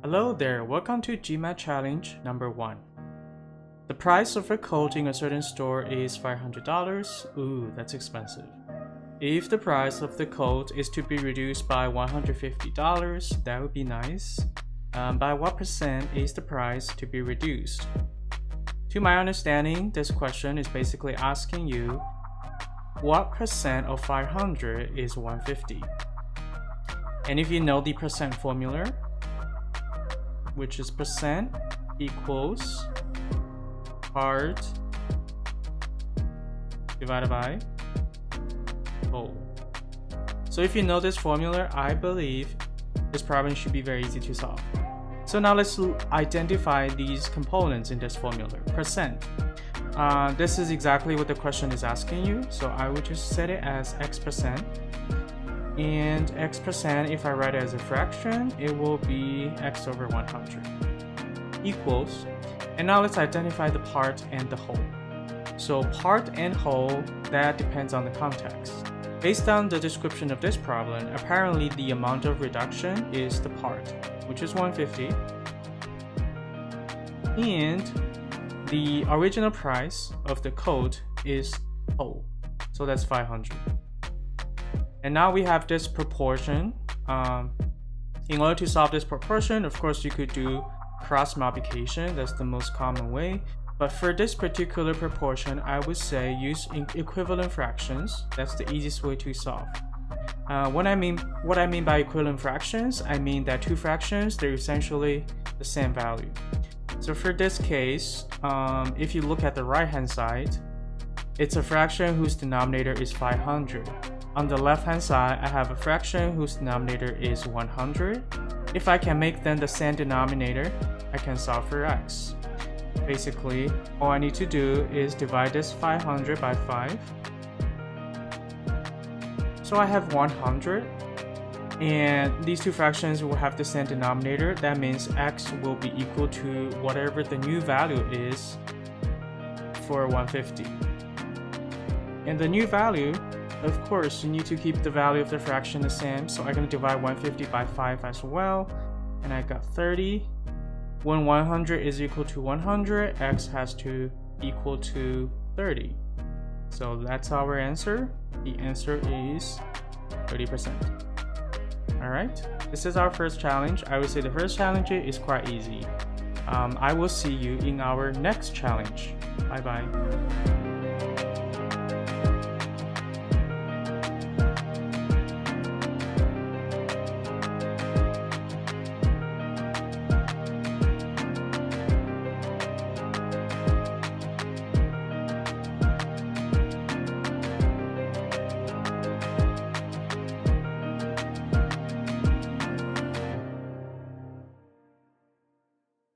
Hello there, welcome to GMAT challenge number 1. The price of a coat in a certain store is $500. Ooh, that's expensive. If the price of the coat is to be reduced by $150, that would be nice. By what percent is the price to be reduced? To my understanding, this question is basically asking you what percent of 500 is 150? And if you know the percent formula, which is percent equals part divided by whole. So if you know this formula, I believe this problem should be very easy to solve. So now let's identify these components in this formula. Percent. This is exactly what the question is asking you. So I would just set it as x percent. And x percent, if I write it as a fraction, it will be x over 100 equals. And now let's identify the part and the whole. So part and whole, that depends on the context. Based on the description of this problem, apparently the amount of reduction is the part, which is 150. And the original price of the coat is whole, so that's 500. And now we have this proportion. In order to solve this proportion, of course, you could do cross multiplication. That's the most common way. But for this particular proportion, I would say use equivalent fractions. That's the easiest way to solve. What I mean by equivalent fractions, I mean that two fractions, they're essentially the same value. So for this case, if you look at the right-hand side, it's a fraction whose denominator is 500. On the left-hand side, I have a fraction whose denominator is 100. If I can make them the same denominator, I can solve for x. Basically, all I need to do is divide this 500 by 5. So I have 100, and these two fractions will have the same denominator. That means x will be equal to whatever the new value is for 150. And the new value, of course, you need to keep the value of the fraction the same, so I'm going to divide 150 by 5 as well, and I got 30. When 100 is equal to 100, x has to equal to 30. So that's our answer. The answer is 30%. Alright, this is our first challenge. I would say the first challenge is quite easy. I will see you in our next challenge. Bye bye.